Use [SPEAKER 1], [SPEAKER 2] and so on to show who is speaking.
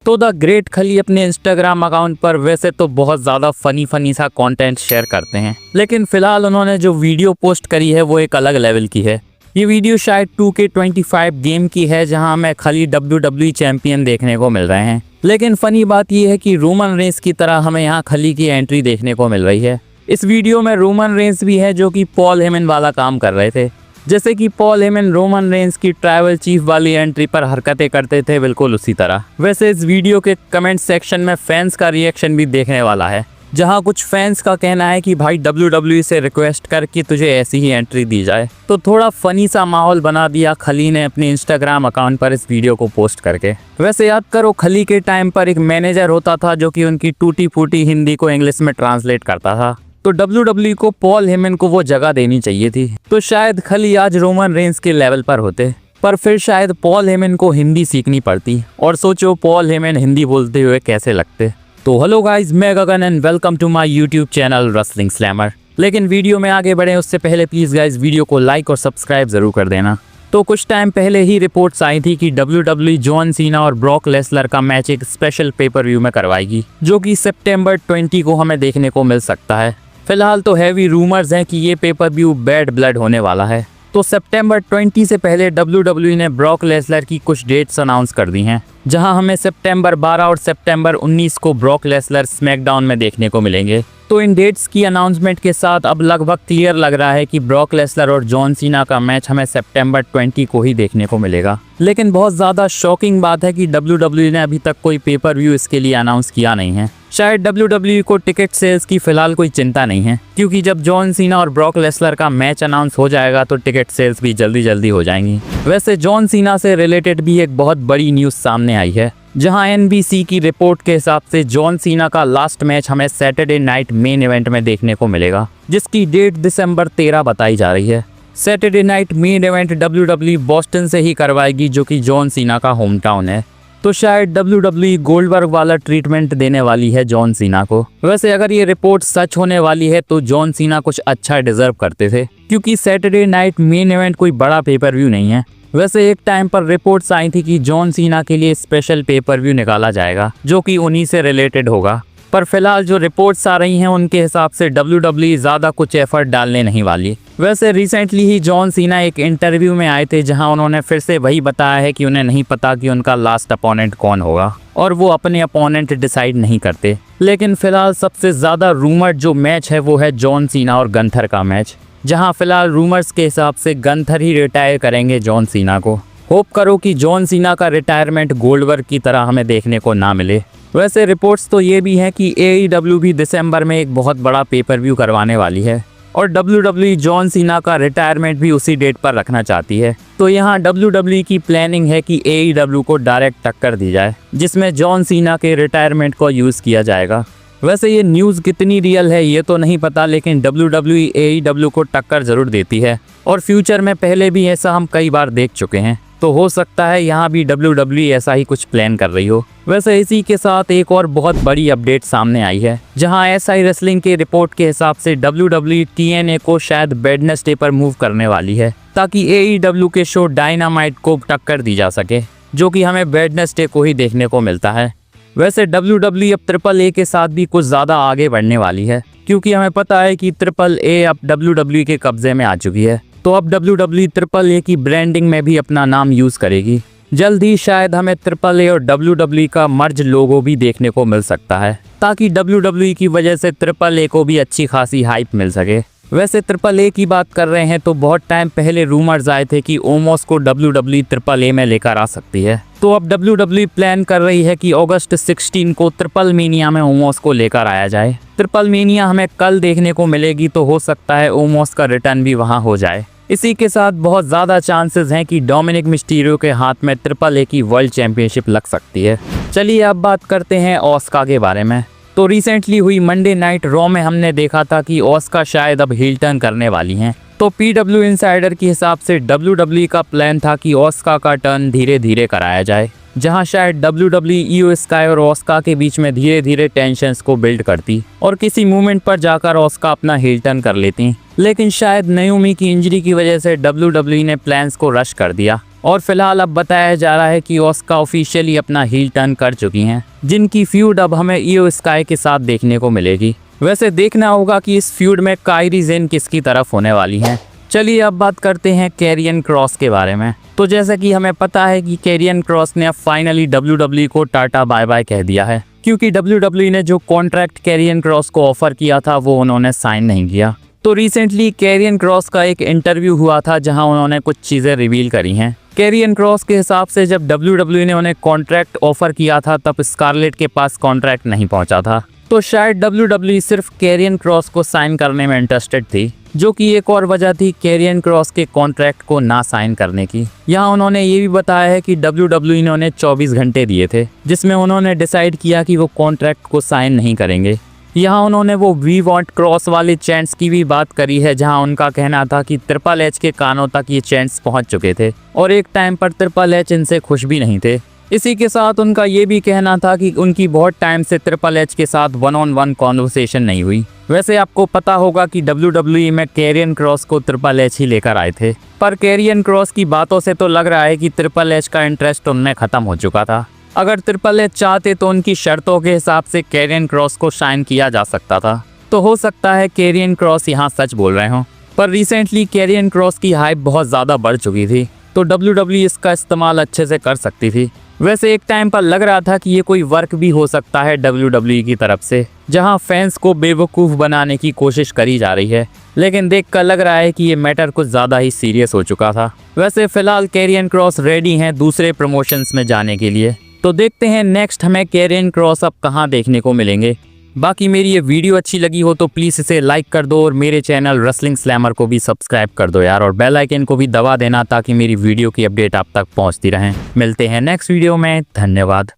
[SPEAKER 1] तो the great खली अपने इंस्टाग्राम अकाउंट पर वैसे तो बहुत ज़्यादा फनी सा कंटेंट शेयर करते हैं, लेकिन फिलहाल उन्होंने जो वीडियो पोस्ट करी है वो एक अलग लेवल की है। ये वीडियो शायद 2K25 गेम की है जहां हमें खली WWE चैंपियन देखने को मिल रहे हैं। लेकिन फनी बात यह है कि रोमन रेंस की तरह हमें यहाँ खली की एंट्री देखने को मिल रही है। इस वीडियो में रोमन रेंस भी है जो कि पॉल हेमन वाला काम कर रहे थे। जैसे कि पॉल हेमन रोमन रेंस की ट्राइबल चीफ वाली एंट्री पर हरकतें करते थे, बिल्कुल उसी तरह। वैसे इस वीडियो के कमेंट सेक्शन में फैंस का रिएक्शन भी देखने वाला है, जहां कुछ फैंस का कहना है कि भाई WWE से रिक्वेस्ट कर कि तुझे ऐसी ही एंट्री दी जाए। तो थोड़ा फनी सा माहौल बना दिया खली ने अपने इंस्टाग्राम अकाउंट पर इस वीडियो को पोस्ट करके। वैसे याद करो, खली के टाइम पर एक मैनेजर होता था जो कि उनकी टूटी फूटी हिंदी को इंग्लिश में ट्रांसलेट करता था। तो WWE को पॉल हेमन को वो जगह देनी चाहिए थी, तो शायद खली आज रोमन रेंस के लेवल पर होते, पर फिर शायद पॉल हेमन को हिंदी सीखनी पड़ती। और सोचो पॉल हेमन हिंदी बोलते हुए कैसे लगते। तो हेलो गाइस, मैं Gagan and welcome to my YouTube channel wrestling slammer. लेकिन वीडियो में आगे बढ़े उससे पहले प्लीज़ गाइस वीडियो को लाइक और सब्सक्राइब ज़रूर कर देना। तो कुछ टाइम पहले ही रिपोर्ट्स आई थी कि WWE जॉन सीना और ब्रॉक लेसलर का मैच एक स्पेशल पेपर व्यू में करवाएगी, जो कि सितंबर 20 को हमें देखने को मिल सकता है। फिलहाल तो हैवी रूमर्स हैं कि ये पेपर व्यू बैड ब्लड होने वाला है। तो सितंबर 20 से पहले WWE ने ब्रॉक लेसलर की कुछ डेट्स अनाउंस कर दी हैं, जहां हमें सितंबर 12 और सितंबर 19 को ब्रॉक लेसलर स्मैकडाउन में देखने को मिलेंगे। तो इन डेट्स की अनाउंसमेंट के साथ अब लगभग क्लियर लग रहा है कि ब्रॉक लेसलर और जॉन सीना का मैच हमें सितंबर 20 को ही देखने को मिलेगा। लेकिन बहुत ज़्यादा शॉकिंग बात है कि WWE ने अभी तक कोई पेपर व्यू इसके लिए अनाउंस किया नहीं है। शायद WWE को टिकट सेल्स की फिलहाल कोई चिंता नहीं है, क्योंकि जब जॉन सीना और ब्रॉक लेसलर का मैच अनाउंस हो जाएगा तो टिकट सेल्स भी जल्दी हो जाएंगी। वैसे जॉन सीना से रिलेटेड भी एक बहुत बड़ी न्यूज़ सामने आई है, जहां NBC की रिपोर्ट के हिसाब से जॉन सीना का लास्ट मैच हमें सैटरडे नाइट मेन इवेंट में देखने को मिलेगा, जिसकी डेट दिसंबर 13 बताई जा रही है। Saturday night main event WWE Boston से ही करवाएगी, जो कि जॉन सीना का होम टाउन है। तो शायद WWE गोल्डबर्ग वाला ट्रीटमेंट देने वाली है जॉन सीना को। वैसे अगर ये रिपोर्ट सच होने वाली है तो जॉन सीना कुछ अच्छा डिजर्व करते थे, क्योंकि सैटरडे नाइट मेन इवेंट कोई बड़ा पेपर व्यू नहीं है। वैसे एक टाइम पर रिपोर्ट्स आई थी कि जॉन सीना के लिए स्पेशल पेपर व्यू निकाला जाएगा, जो कि उन्हीं से रिलेटेड होगा। पर फिलहाल जो रिपोर्ट्स आ रही हैं उनके हिसाब से WWE ज़्यादा कुछ एफर्ट डालने नहीं वाली। वैसे रिसेंटली ही जॉन सीना एक इंटरव्यू में आए थे, जहां उन्होंने फिर से वही बताया है कि उन्हें नहीं पता कि उनका लास्ट अपोनेंट कौन होगा और वो अपने अपोनेंट डिसाइड नहीं करते। लेकिन फिलहाल सबसे ज़्यादा रूमर्ड जो मैच है वो है जॉन सीना और गंथर का मैच, जहां फिलहाल रूमर्स के हिसाब से गंथर ही रिटायर करेंगे जॉन सीना को। होप करो कि जॉन सीना का रिटायरमेंट गोल्डबर्ग की तरह हमें देखने को ना मिले। वैसे रिपोर्ट्स तो ये भी हैं कि AEW भी दिसंबर में एक बहुत बड़ा पेपर व्यू करवाने वाली है और WWE जॉन सीना का रिटायरमेंट भी उसी डेट पर रखना चाहती है। तो यहाँ WWE की प्लानिंग है कि AEW को डायरेक्ट टक्कर दी जाए, जिसमें जॉन सीना के रिटायरमेंट को यूज़ किया जाएगा। वैसे ये न्यूज़ कितनी रियल है ये तो नहीं पता, लेकिन WWE AEW को टक्कर ज़रूर देती है और फ्यूचर में पहले भी ऐसा हम कई बार देख चुके हैं। तो हो सकता है यहाँ भी WWE ऐसा ही कुछ प्लान कर रही हो। वैसे इसी के साथ एक और बहुत बड़ी अपडेट सामने आई है, जहाँ SI रेसलिंग के रिपोर्ट के हिसाब से WWE TNA को शायद वेडनेसडे पर मूव करने वाली है, ताकि AEW के शो डायनामाइट को टक्कर दी जा सके, जो कि हमें वेडनेसडे को ही देखने को मिलता है। वैसे WWE अब AAA के साथ भी कुछ ज़्यादा आगे बढ़ने वाली है, क्योंकि हमें पता है कि AAA अब WWE के कब्जे में आ चुकी है। तो अब WWE AAA की ब्रांडिंग में भी अपना नाम यूज़ करेगी। जल्द ही शायद हमें AAA और WWE का मर्ज लोगो भी देखने को मिल सकता है, ताकि WWE की वजह से AAA को भी अच्छी खासी हाइप मिल सके। वैसे AAA की बात कर रहे हैं तो बहुत टाइम पहले रूमर्स आए थे कि ओमोस को WWE AAA में लेकर आ सकती है। तो अब WWE प्लान कर रही है कि अगस्त 16 को ट्रिपल मेनिया में ओमोस को लेकर आया जाए। ट्रिपल मेनिया हमें कल देखने को मिलेगी, तो हो सकता है ओमोस का रिटर्न भी वहां हो जाए। इसी के साथ बहुत ज़्यादा चांसेस हैं कि डोमिनिक मिस्टीरियो के हाथ में AAA की वर्ल्ड चैंपियनशिप लग सकती है। चलिए अब बात करते हैं ऑस्का के बारे में। तो रिसेंटली हुई मंडे नाइट रॉ में हमने देखा था कि ऑस्का शायद अब हील टर्न करने वाली हैं। तो PW इनसाइडर के हिसाब से WWE का प्लान था कि ऑस्का का टर्न धीरे धीरे कराया जाए, जहां शायद WWE इयो स्काई और ऑस्का के बीच में धीरे धीरे टेंशन्स को बिल्ड करती और किसी मूवमेंट पर जाकर ऑस्का अपना हील टर्न कर लेती। लेकिन शायद नाओमी की इंजरी की वजह से WWE ने प्लान्स को रश कर दिया और फिलहाल अब बताया जा रहा है कि ओस्का ऑफिशियली अपना हील टर्न कर चुकी हैं, जिनकी फ्यूड अब हमें ईयो स्काई के साथ देखने को मिलेगी। वैसे देखना होगा कि इस फ्यूड में कायरी जेन किसकी तरफ होने वाली हैं। चलिए अब बात करते हैं कैरियन क्रॉस के बारे में। तो जैसा कि हमें पता है कि कैरियन क्रॉस ने अब फाइनली WWE को टाटा बाय बाय कह दिया है, क्योंकि WWE ने जो कॉन्ट्रैक्ट कैरियन क्रॉस को ऑफर किया था वो उन्होंने साइन नहीं किया। तो रिसेंटली कैरियन क्रॉस का एक इंटरव्यू हुआ था जहां उन्होंने कुछ चीज़ें रिवील करी हैं। कैरियन क्रॉस के हिसाब से जब WWE ने उन्हें कॉन्ट्रैक्ट ऑफर किया था तब स्कारलेट के पास कॉन्ट्रैक्ट नहीं पहुंचा था, तो शायद WWE सिर्फ कैरियन क्रॉस को साइन करने में इंटरेस्टेड थी, जो कि एक और वजह थी कैरियन क्रॉस के कॉन्ट्रैक्ट को ना साइन करने की। यहाँ उन्होंने ये भी बताया है कि WWE ने उन्हें 24 घंटे दिए थे जिसमें उन्होंने डिसाइड किया कि वो कॉन्ट्रैक्ट को साइन नहीं करेंगे। यहाँ उन्होंने वो वी वांट क्रॉस वाले चैंट्स की भी बात करी है, जहाँ उनका कहना था कि ट्रिपल एच के कानों तक ये चैंट्स पहुँच चुके थे और एक टाइम पर ट्रिपल एच इनसे खुश भी नहीं थे। इसी के साथ उनका ये भी कहना था कि उनकी बहुत टाइम से ट्रिपल एच के साथ 1-on-1 कॉन्वर्सेशन नहीं हुई। वैसे आपको पता होगा कि WWE में कैरियन क्रॉस को ट्रिपल एच ही लेकर आए थे, पर कैरियन क्रॉस की बातों से तो लग रहा है कि ट्रिपल एच का इंटरेस्ट उनमें ख़त्म हो चुका था। अगर ट्रिपल एच चाहते तो उनकी शर्तों के हिसाब से कैरियन क्रॉस को साइन किया जा सकता था। तो हो सकता है कैरियन क्रॉस यहाँ सच बोल रहे हों, पर रिसेंटली कैरियन क्रॉस की हाइप बहुत ज़्यादा बढ़ चुकी थी, तो WWE इसका इस्तेमाल अच्छे से कर सकती थी। वैसे एक टाइम पर लग रहा था कि ये कोई वर्क भी हो सकता है WWE की तरफ से, जहां फैंस को बेवकूफ़ बनाने की कोशिश करी जा रही है, लेकिन देखकर लग रहा है कि ये मैटर कुछ ज़्यादा ही सीरियस हो चुका था। वैसे फ़िलहाल कैरियन क्रॉस रेडी हैं दूसरे प्रमोशंस में जाने के लिए, तो देखते हैं नेक्स्ट हमें कैरियन क्रॉस अब कहाँ देखने को मिलेंगे। बाकी मेरी ये वीडियो अच्छी लगी हो तो प्लीज़ इसे लाइक कर दो और मेरे चैनल रेसलिंग स्लैमर को भी सब्सक्राइब कर दो यार, और बेल आइकन को भी दबा देना ताकि मेरी वीडियो की अपडेट आप तक पहुंचती रहें। मिलते हैं नेक्स्ट वीडियो में, धन्यवाद।